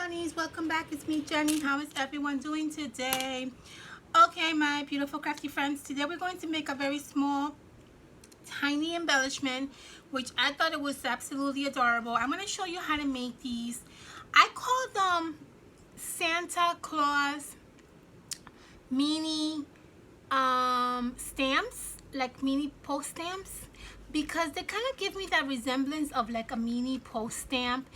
bunnies, welcome back. It's me, Jenny. How is everyone doing today? Okay, my beautiful crafty friends, today we're going to make a very small tiny embellishment, which I thought it was absolutely adorable. I'm going to show you how to make these. I call them Santa Claus mini stamps, like mini post stamps, because they kind of give me that resemblance of like a mini post stamp.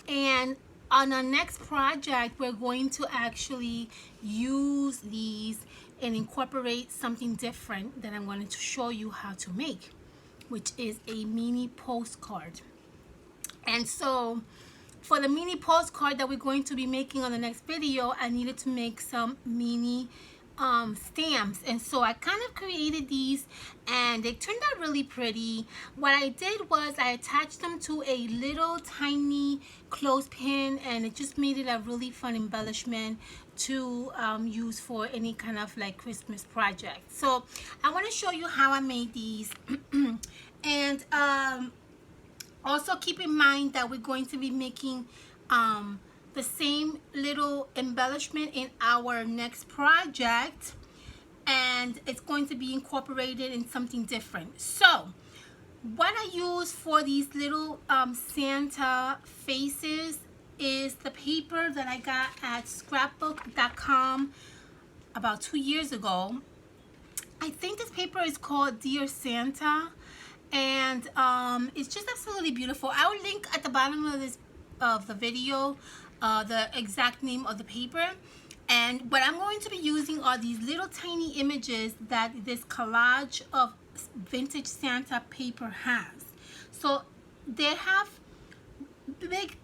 And on our next project, we're going to actually use these and incorporate something different that I'm going to show you how to make, which is a mini postcard. And so for the mini postcard that we're going to be making on the next video, I needed to make some mini stamps, and so I kind of created these and they turned out really pretty. What I did was I attached them to a little tiny clothespin, and it just made it a really fun embellishment to use for any kind of like Christmas project. So I want to show you how I made these and also keep in mind that we're going to be making the same little embellishment in our next project, and it's going to be incorporated in something different. So what I use for these little Santa faces is the paper that I got at scrapbook.com about 2 years ago. I think this paper is called Dear Santa, and it's just absolutely beautiful. I will link at the bottom of the video the exact name of the paper. And what I'm going to be using are these little tiny images that this collage of vintage Santa paper has. So they have big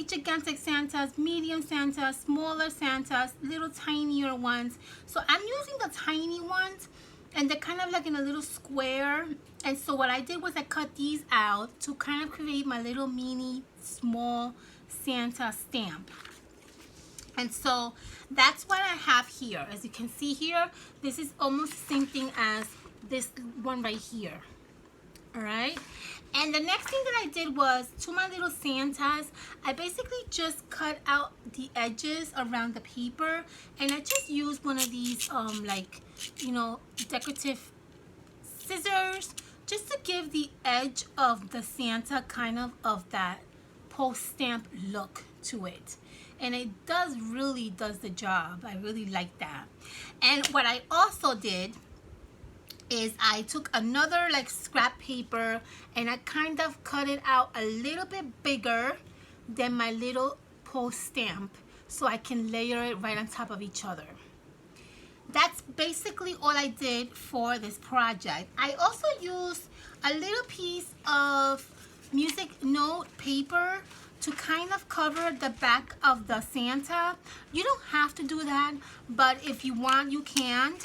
gigantic Santas, medium Santas, smaller Santas, little tinier ones. So I'm using the tiny ones, and they're kind of like in a little square. And so what I did was I cut these out to kind of create my little mini small Santa stamp. And so that's what I have here. As you can see here, this is almost the same thing as this one right here. All right. And the next thing that I did was, to my little Santas, I basically just cut out the edges around the paper, and I just used one of these like, you know, decorative scissors, just to give the edge of the Santa kind of that post stamp look to it. And it really does the job. I really like that. And what I also did is I took another like scrap paper and I kind of cut it out a little bit bigger than my little post stamp, so I can layer it right on top of each other. That's basically all I did for this project. I also used a little piece of music note paper to kind of cover the back of the Santa. You don't have to do that, but if you want, you can.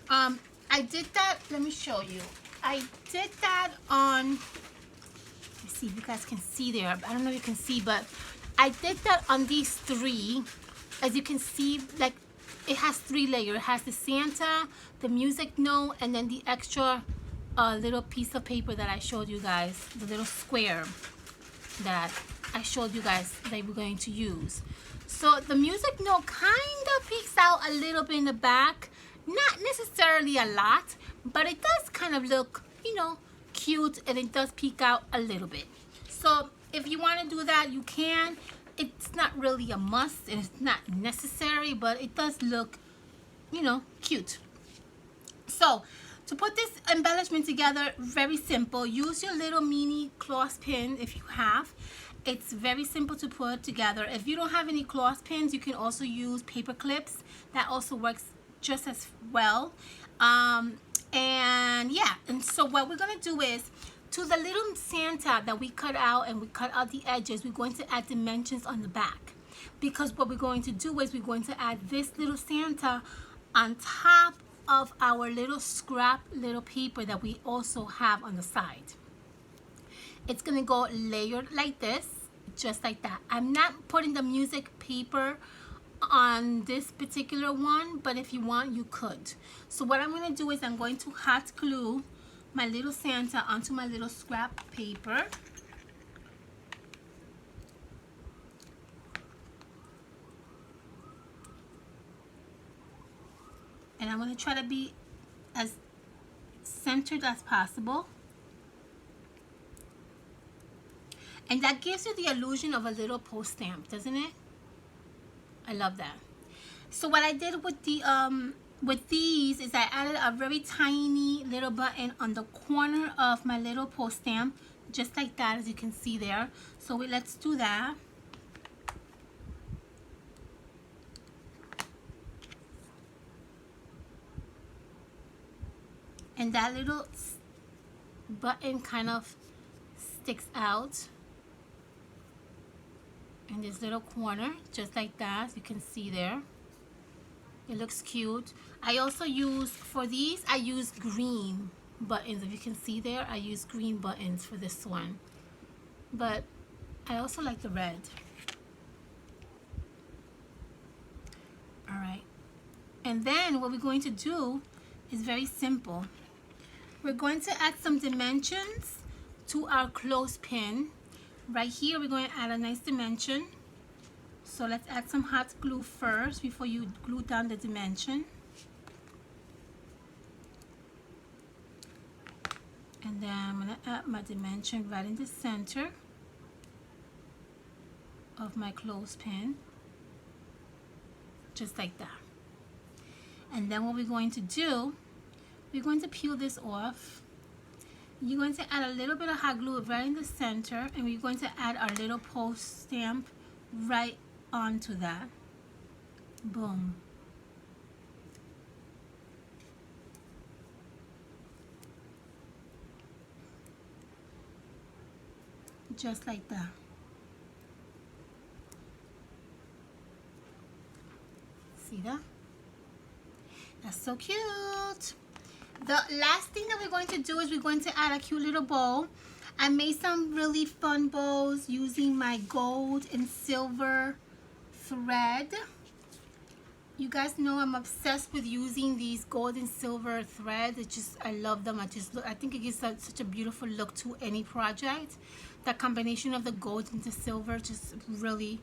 I did that, let me show you. I did that on, let me see if you guys can see there. I don't know if you can see, but I did that on these three. As you can see, like, it has 3 layers. It has the Santa, the music note, and then the extra little piece of paper that I showed you guys, the little square that I showed you guys that we're going to use. So the music note kind of peeks out a little bit in the back, not necessarily a lot, but it does kind of look, you know, cute, and it does peek out a little bit. So if you want to do that, you can. It's not really a must, and it's not necessary, but it does look, you know, cute. So to put this embellishment together, very simple. Use your little mini clothespin if you have. It's very simple to put together. If you don't have any clothespins, you can also use Paperclips. That also works just as well. And yeah, and so what we're gonna do is, to the little Santa that we cut out, and we cut out the edges, we're going to add dimensions on the back. Because what we're going to do is we're going to add this little Santa on top of our little scrap little paper that we also have on the side. It's gonna go layered like this, just like that. I'm not putting the music paper on this particular one, but if you want, you could. So what I'm gonna do is I'm going to hot glue my little Santa onto my little scrap paper. And I'm going to try to be as centered as possible. And that gives you the illusion of a little post stamp, doesn't it? I love that. So what I did with the with these is I added a very tiny little button on the corner of my little post stamp, just like that, as you can see there. So let's do that. And that little button kind of sticks out in this little corner, just like that, as you can see there. It looks cute. I also use, for these, I use green buttons. If you can see there, I use green buttons for this one. But I also like the red. All right. And then what we're going to do is very simple. We're going to add some dimensions to our clothespin. Right here, we're going to add a nice dimension. So let's add some hot glue first before you glue down the dimension. And then I'm going to add my dimension right in the center of my clothespin, just like that. And then what we're going to do, we're going to peel this off. You're going to add a little bit of hot glue right in the center, and we're going to add our little post stamp right onto that. Boom. Just like that. See that? That's so cute. The last thing that we're going to do is we're going to add a cute little bow. I made some really fun bows using my gold and silver thread. You guys know I'm obsessed with using these gold and silver threads. It's just, I love them. I think it gives such a beautiful look to any project. That combination of the gold and the silver just really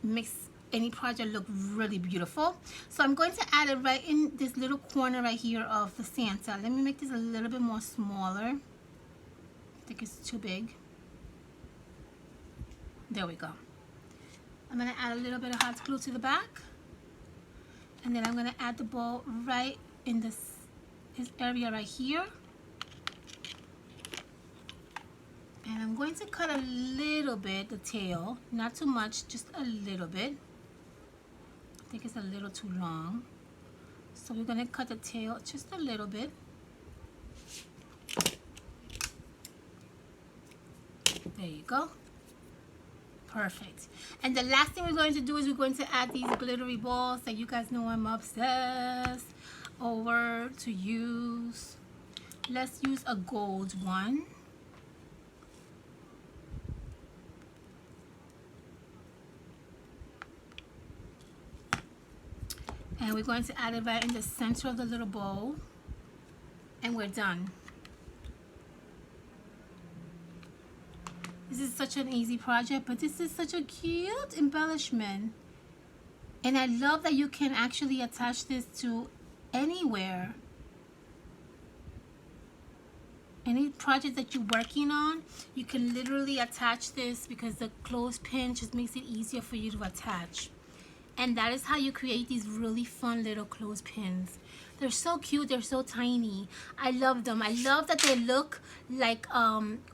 makes any project look really beautiful. So I'm going to add it right in this little corner right here of the Santa. Let me make this a little bit more smaller. I think it's too big. There we go. I'm going to add a little bit of hot glue to the back. And then I'm going to add the bow right in this area right here. And I'm going to cut a little bit the tail. Not too much, just a little bit. I think it's a little too long. So we're going to cut the tail just a little bit. There you go. Perfect. And the last thing we're going to do is we're going to add these glittery balls that you guys know I'm obsessed over to use. Let's use a gold one. And we're going to add it right in the center of the little bowl. And we're done. This is such an easy project, but this is such a cute embellishment. And I love that you can actually attach this to anywhere. Any project that you're working on, you can literally attach this because the clothespin just makes it easier for you to attach. And that is how you create these really fun little clothespins. They're so cute, they're so tiny. I love them. I love that they look like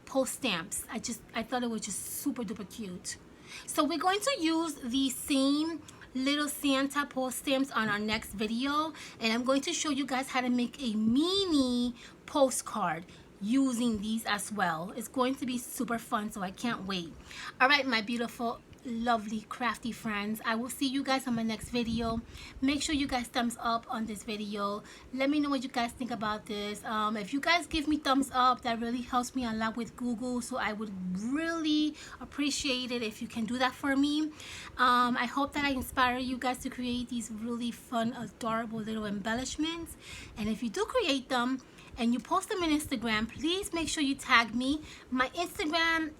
post stamps. I thought it was just super duper cute. So we're going to use the same little Santa post stamps on our next video. And I'm going to show you guys how to make a mini postcard using these as well. It's going to be super fun, so I can't wait. All right, my beautiful, lovely, crafty friends, I will see you guys on my next video. Make sure you guys thumbs up on this video. Let me know what you guys think about this. If you guys give me thumbs up, that really helps me a lot with Google, so I would really appreciate it if you can do that for me. I hope that I inspire you guys to create these really fun, adorable little embellishments. And if you do create them and you post them on Instagram, please make sure you tag me. My Instagram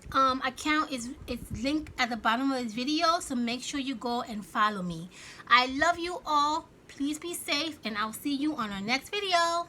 account is linked at the bottom of this video, so make sure you go and follow me. I love you all. Please be safe, and I'll see you on our next video.